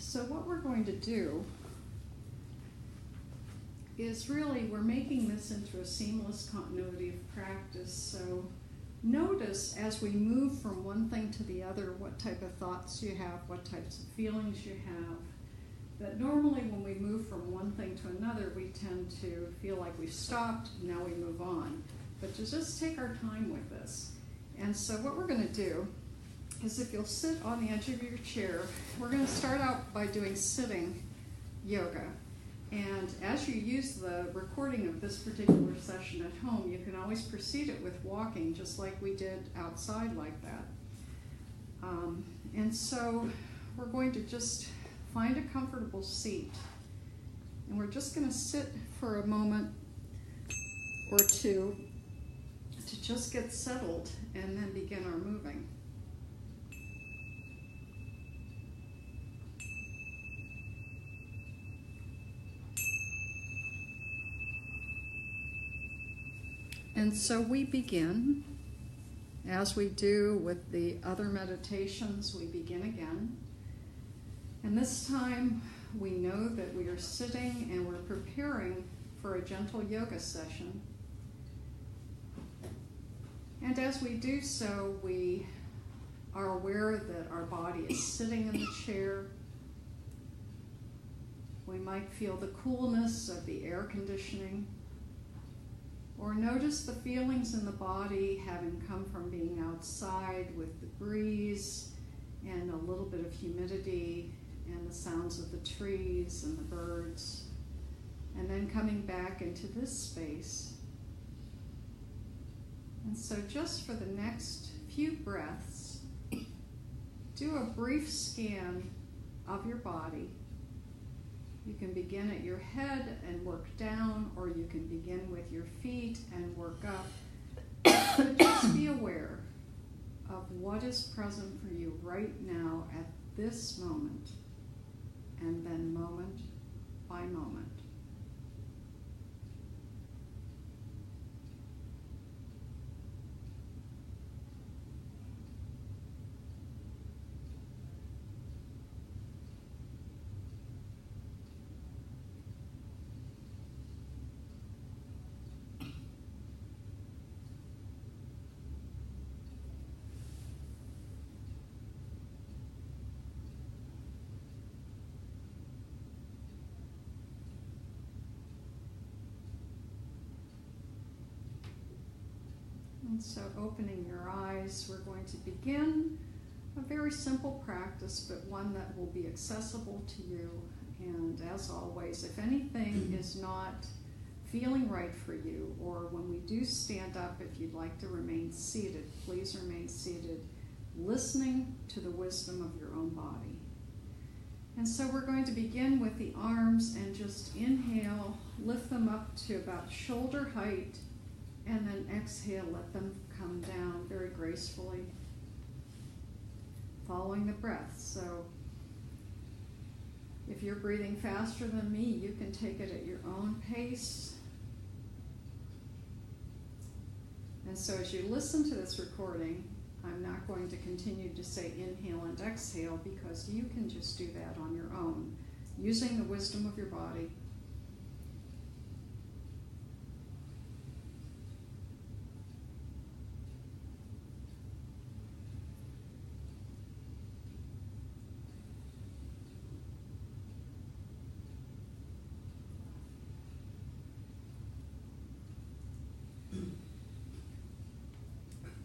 So what we're going to do is really, we're making this into a seamless continuity of practice. So notice as we move from one thing to the other, what type of thoughts you have, what types of feelings you have. That normally when we move from one thing to another, we tend to feel like we've stopped, now we move on. But to just take our time with this. And so what we're going to do is, if you'll sit on the edge of your chair, we're going to start out by doing sitting yoga. And as you use the recording of this particular session at home, you can always precede it with walking, just like we did outside like that. And so we're going to just find a comfortable seat. And we're just going to sit for a moment or two to just get settled and then begin our moving. And so we begin, as we do with the other meditations, we begin again. And this time we know that we are sitting and we're preparing for a gentle yoga session. And as we do so, we are aware that our body is sitting in the chair. We might feel the coolness of the air conditioning, or notice the feelings in the body having come from being outside with the breeze and a little bit of humidity and the sounds of the trees and the birds, and then coming back into this space. And so just for the next few breaths, do a brief scan of your body. You can begin at your head and work down, or you can begin with your feet and work up. But just be aware of what is present for you right now at this moment, and then moment by moment. And so opening your eyes, we're going to begin a very simple practice, but one that will be accessible to you. And as always, if anything is not feeling right for you, or when we do stand up, if you'd like to remain seated, please remain seated, listening to the wisdom of your own body. And so we're going to begin with the arms, and just inhale, lift them up to about shoulder height, and then exhale, let them come down very gracefully, following the breath. So if you're breathing faster than me, you can take it at your own pace. And so as you listen to this recording, I'm not going to continue to say inhale and exhale, because you can just do that on your own, using the wisdom of your body.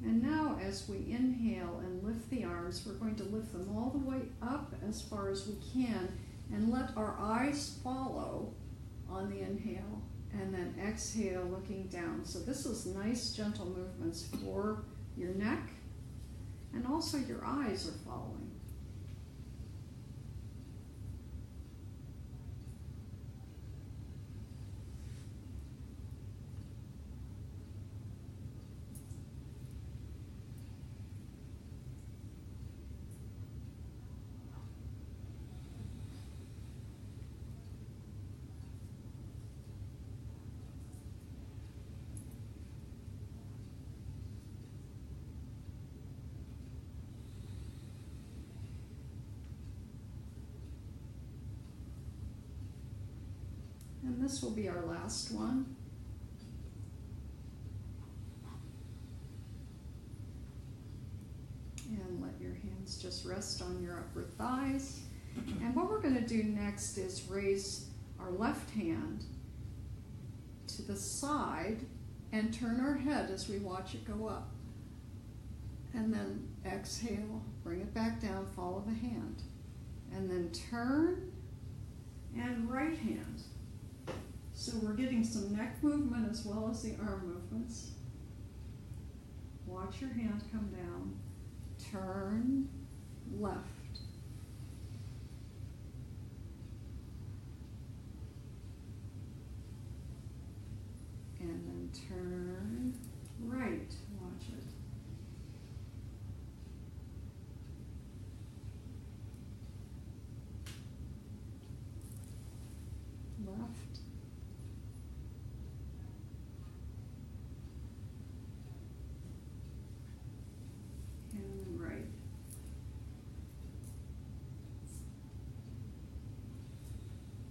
And now as we inhale and lift the arms, we're going to lift them all the way up as far as we can, and let our eyes follow on the inhale, and then exhale looking down. So this is nice gentle movements for your neck, and also your eyes are following. this will be our last one. And let your hands just rest on your upper thighs. And what we're going to do next is raise our left hand to the side and turn our head as we watch it go up. And then exhale, bring it back down, follow the hand. And then turn and right hand. So we're getting some neck movement as well as the arm movements. Watch your hand come down. Turn left. And then turn right. Watch it. Left. And right.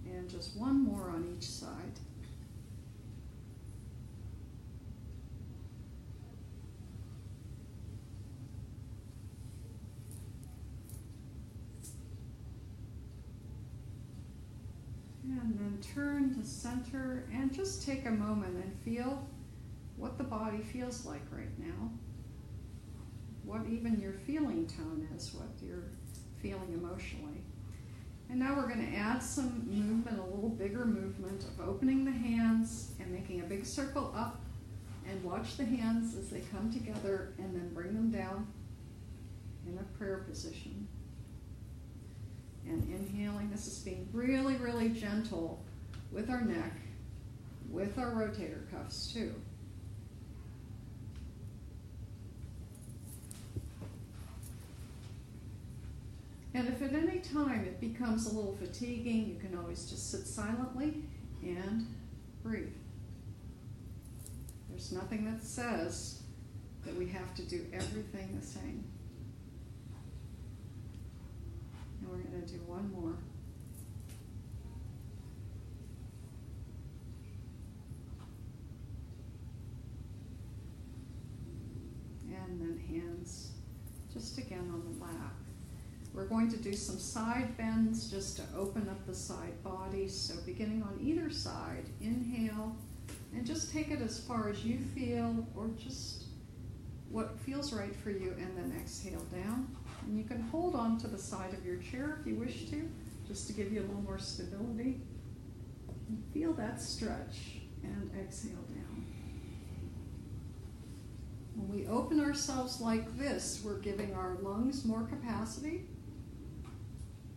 And just one more on each side. And then turn to center and just take a moment and feel what the body feels like right now. What even your feeling tone is, what you're feeling emotionally. And now we're going to add some movement, a little bigger movement of opening the hands and making a big circle up, and watch the hands as they come together and then bring them down in a prayer position. And inhaling, this is being really, really gentle with our neck, with our rotator cuffs too. And if at any time it becomes a little fatiguing, you can always just sit silently and breathe. There's nothing that says that we have to do everything the same. And we're going to do one more. And then hands just again on the lap. We're going to do some side bends just to open up the side body. So beginning on either side, inhale, and just take it as far as you feel, or just what feels right for you, and then exhale down. And you can hold on to the side of your chair if you wish to, just to give you a little more stability. And feel that stretch, and exhale down. When we open ourselves like this, we're giving our lungs more capacity.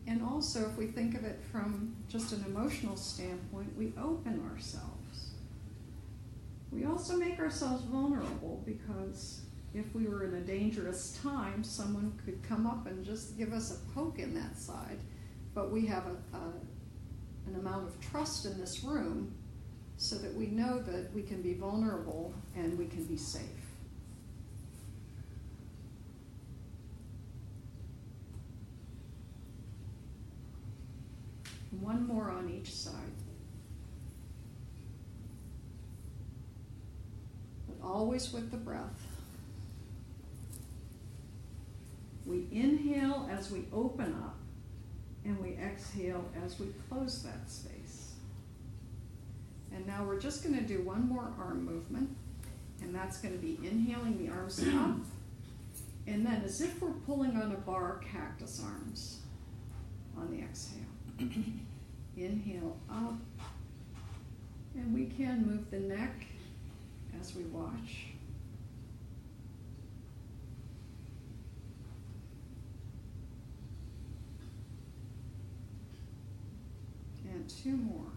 And also, if we think of it from just an emotional standpoint, we open ourselves. We also make ourselves vulnerable, because if we were in a dangerous time, someone could come up and just give us a poke in that side. But we have an amount of trust in this room so that we know that we can be vulnerable and we can be safe. One more on each side. But always with the breath. We inhale as we open up, and we exhale as we close that space. And now we're just going to do one more arm movement, and that's going to be inhaling the arms up, and then as if we're pulling on a bar, cactus arms on the exhale. Inhale up, and we can move the neck as we watch. And two more.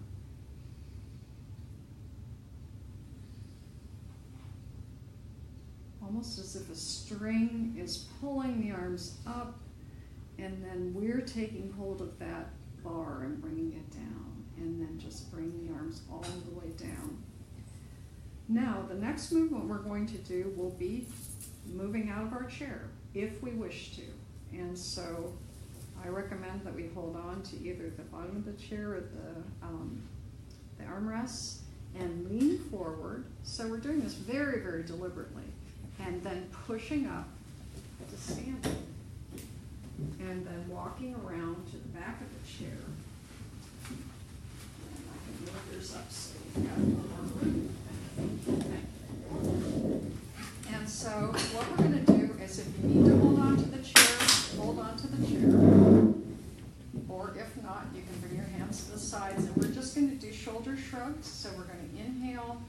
Almost as if a string is pulling the arms up, and then we're taking hold of that bar and bringing it down, and then just bring the arms all the way down. Now, the next movement we're going to do will be moving out of our chair, if we wish to. And so I recommend that we hold on to either the bottom of the chair or the armrests and lean forward. So we're doing this very, very deliberately. And then pushing up to standing. And then walking around to the back of the chair. And I can move yours up so you've got more room. And so what we're going to do is, if you need to hold on to the chair, hold on to the chair. Or if not, you can bring your hands to the sides. And we're just going to do shoulder shrugs. So we're going to inhale,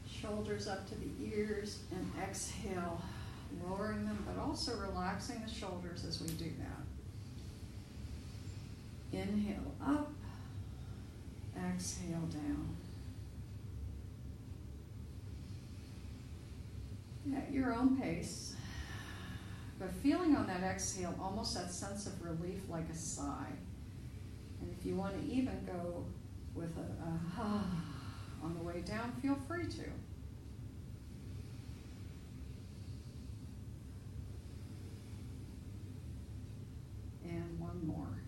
shoulders up to the ears, and exhale, lowering them, but also relaxing the shoulders as we do that. Inhale up, exhale down. At your own pace, but feeling on that exhale almost that sense of relief like a sigh. And if you want to even go with a on the way down, feel free to. And one more.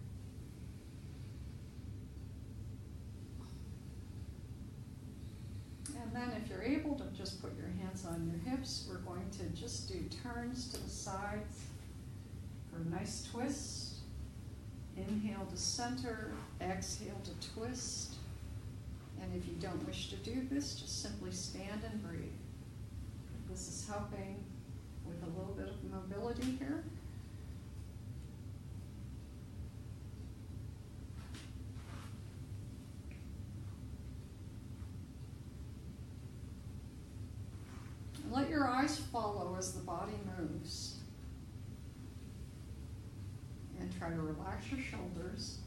And then if you're able to just put your hands on your hips, we're going to just do turns to the sides for a nice twist. Inhale to center, exhale to twist. And if you don't wish to do this, just simply stand and breathe. This is helping with a little bit of mobility here. And let your eyes follow as the body moves. And try to relax your shoulders.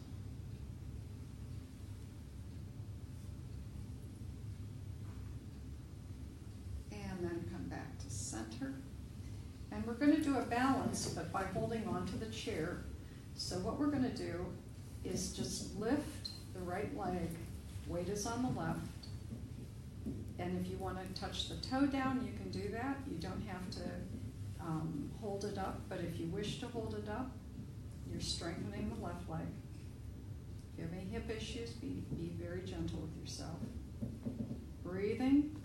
And then come back to center. And we're going to do a balance, but by holding on to the chair. So what we're going to do is just lift the right leg. Weight is on the left. And if you want to touch the toe down, you can do that. You don't have to hold it up, but if you wish to hold it up, you're strengthening the left leg. If you have any hip issues, be very gentle with yourself. Breathing.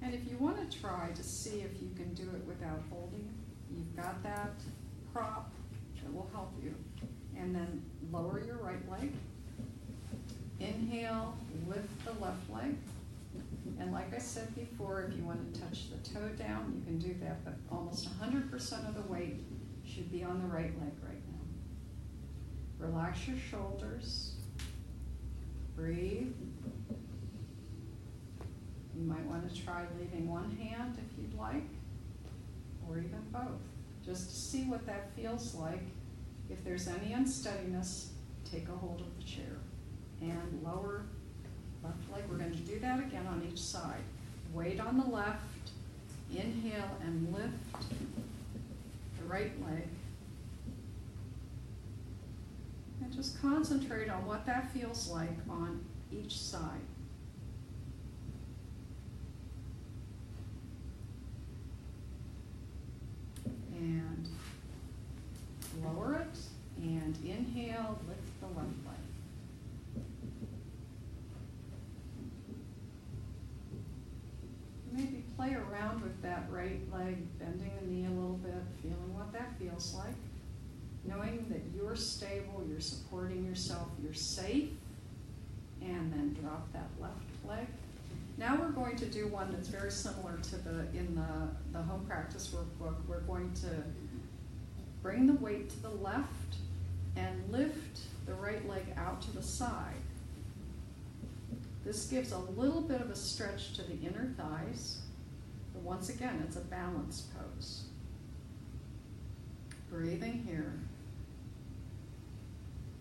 And if you want to try to see if you can do it without holding, you've got that prop that will help you. And then lower your right leg. Inhale, lift the left leg. And like I said before, if you want to touch the toe down, you can do that, but almost 100% of the weight should be on the right leg right now. Relax your shoulders. Breathe. You might want to try leaving one hand if you'd like, or even both, just to see what that feels like. If there's any unsteadiness, take a hold of the chair and lower left leg. We're going to do that again on each side. Weight on the left. Inhale and lift the right leg. And just concentrate on what that feels like on each side. And lower it. And inhale, lift the left leg. Maybe play around with that right leg, bending the knee a little bit, feeling what that feels like. Knowing that you're stable, you're supporting yourself, you're safe, and then drop that left leg. Now we're going to do one that's very similar to in the home practice workbook. We're going to bring the weight to the left and lift the right leg out to the side. This gives a little bit of a stretch to the inner thighs, but once again, it's a balance pose. Breathing here.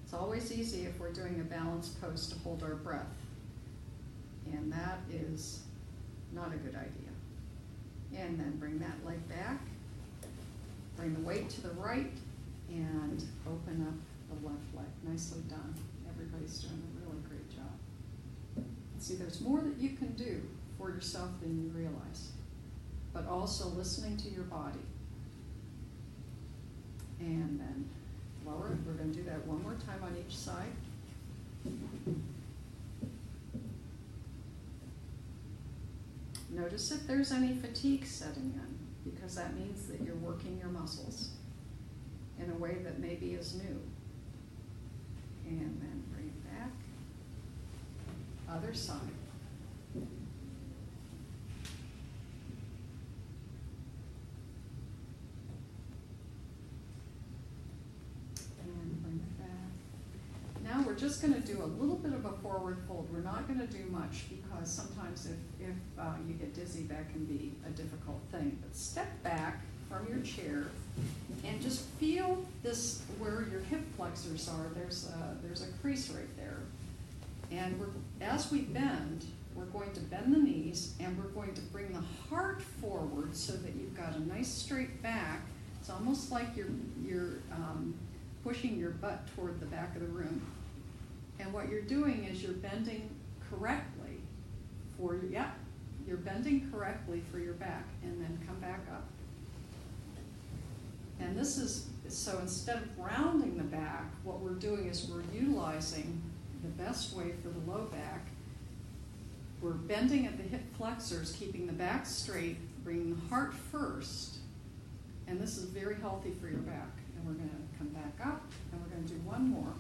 It's always easy if we're doing a balance pose to hold our breath, and that is not a good idea. And then bring that leg back, bring the weight to the right, and open up the left leg. Nicely done. Everybody's doing a really great job. See, there's more that you can do for yourself than you realize, but also listening to your body. And then lower it. We're going to do that one more time on each side. Notice if there's any fatigue setting in, because that means that you're working your muscles in a way that maybe is new. And then bring it back. Other side. And bring it back. Now we're just going to do a little bit of a forward fold. We're not going to do much because sometimes if you get dizzy, that can be a difficult thing. But step back from your chair and just feel this where your hip flexors are. There's a crease right there. And as we bend, we're going to bend the knees and we're going to bring the heart forward so that you've got a nice straight back. It's almost like you're pushing your butt toward the back of the room. And what you're doing is you're bending correctly you're bending correctly for your back, and then come back up. And this is, so instead of rounding the back, what we're doing is we're utilizing the best way for the low back. We're bending at the hip flexors, keeping the back straight, bringing the heart first, and this is very healthy for your back. And we're going to come back up, and we're going to do one more.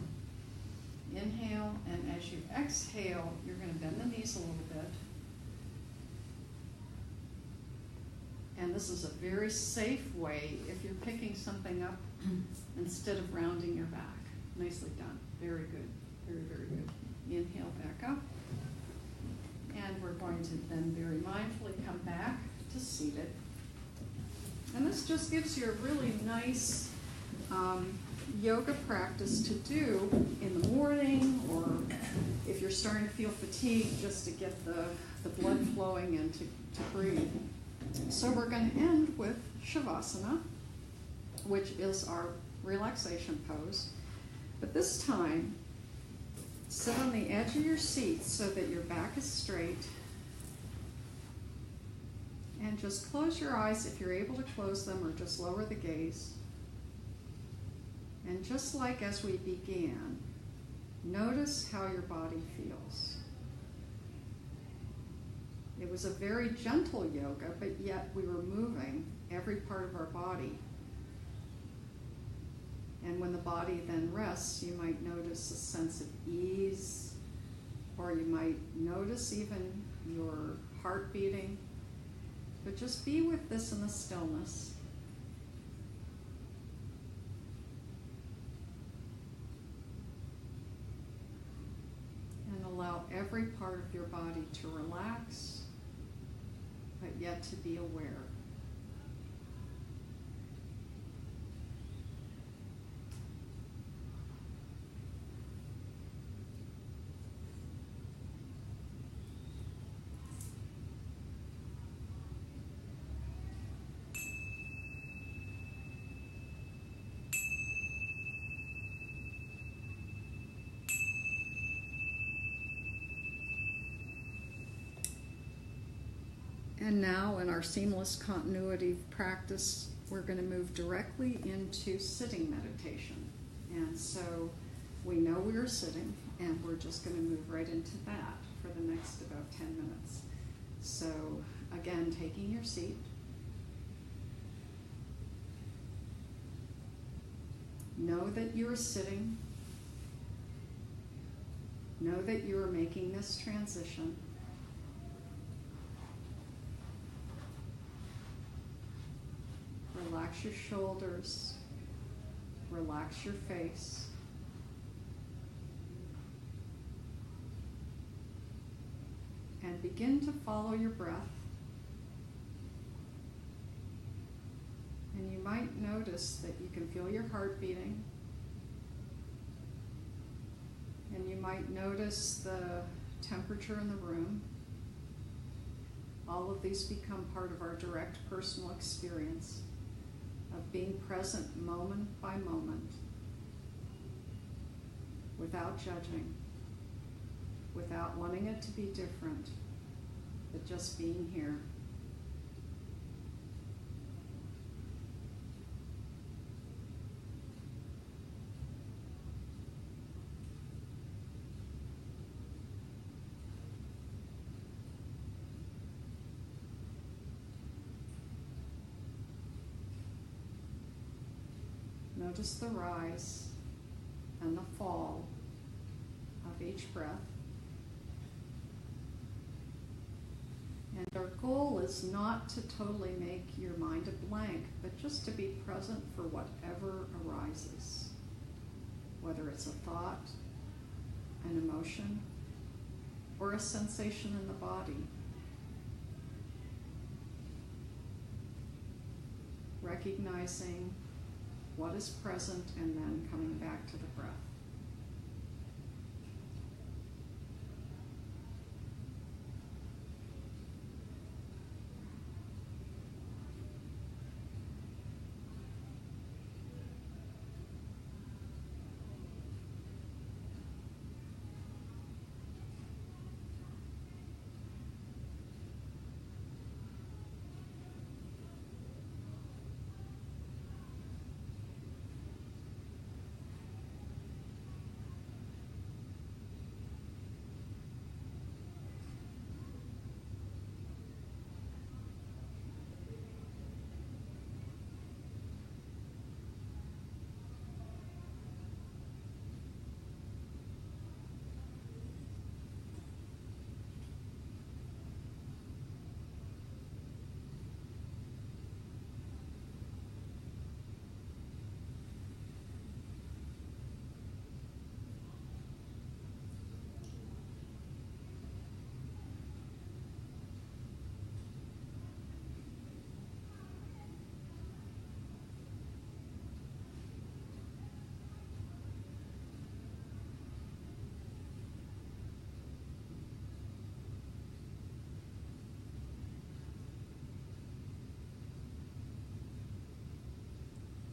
Inhale, and as you exhale, you're going to bend the knees a little bit. And this is a very safe way if you're picking something up instead of rounding your back. Nicely done. Very good. Very, very good. Inhale back up. And we're going to then very mindfully come back to seated. And this just gives you a really nice yoga practice to do in the morning, or if you're starting to feel fatigued, just to get the blood flowing and to breathe. So we're going to end with Shavasana, which is our relaxation pose. But this time, sit on the edge of your seat so that your back is straight. And just close your eyes if you're able to close them, or just lower the gaze. And just like as we began, notice how your body feels. It was a very gentle yoga, but yet we were moving every part of our body. And when the body then rests, you might notice a sense of ease, or you might notice even your heart beating. But just be with this in the stillness. And allow every part of your body to relax, but yet to be aware. And now in our seamless continuity practice, we're going to move directly into sitting meditation. And so we know we are sitting, and we're just going to move right into that for the next about 10 minutes. So again, taking your seat. Know that you are sitting. Know that you are making this transition. Relax your shoulders, relax your face. And begin to follow your breath. And you might notice that you can feel your heart beating. And you might notice the temperature in the room. All of these become part of our direct personal experience of being present moment by moment, without judging, without wanting it to be different, but just being here. Notice the rise and the fall of each breath. And our goal is not to totally make your mind a blank, but just to be present for whatever arises, whether it's a thought, an emotion, or a sensation in the body. Recognizing what is present and then coming back to the breath.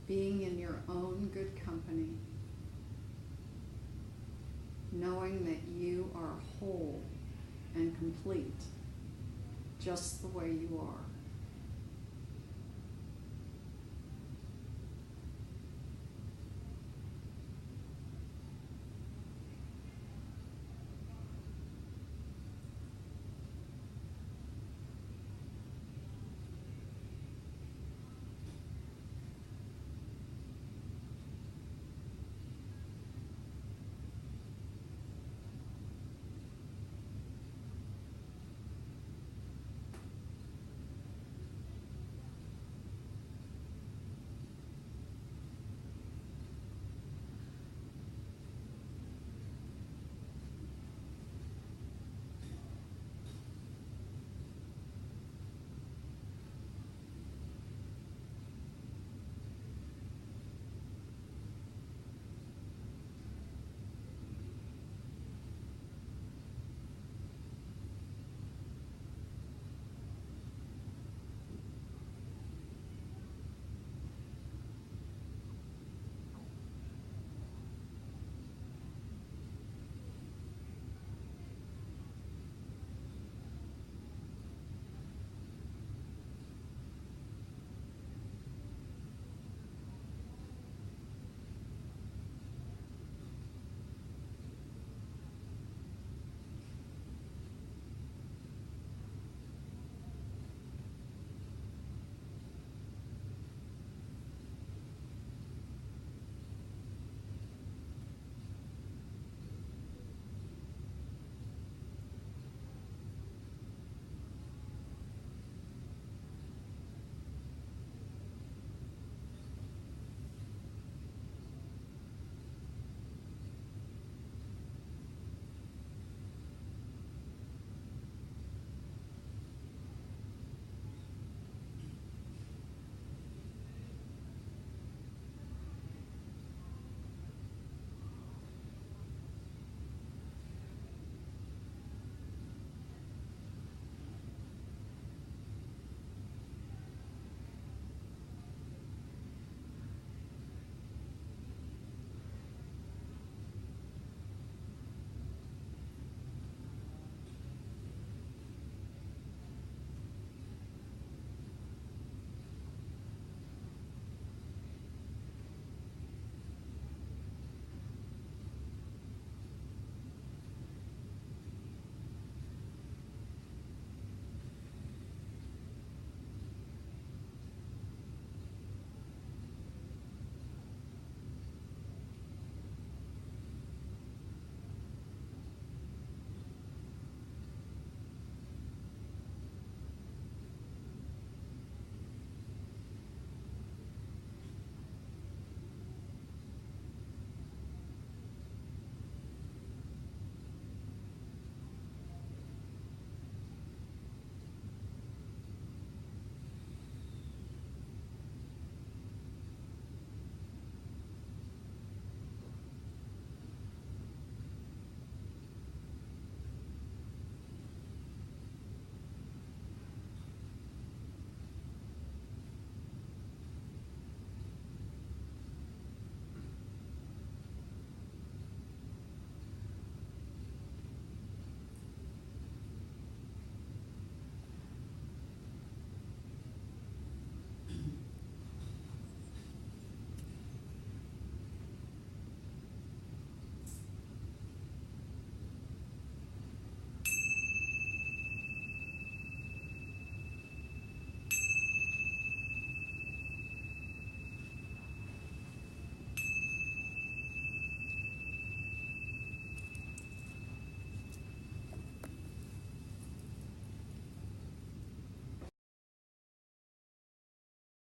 Being in your own good company, knowing that you are whole and complete, just the way you are.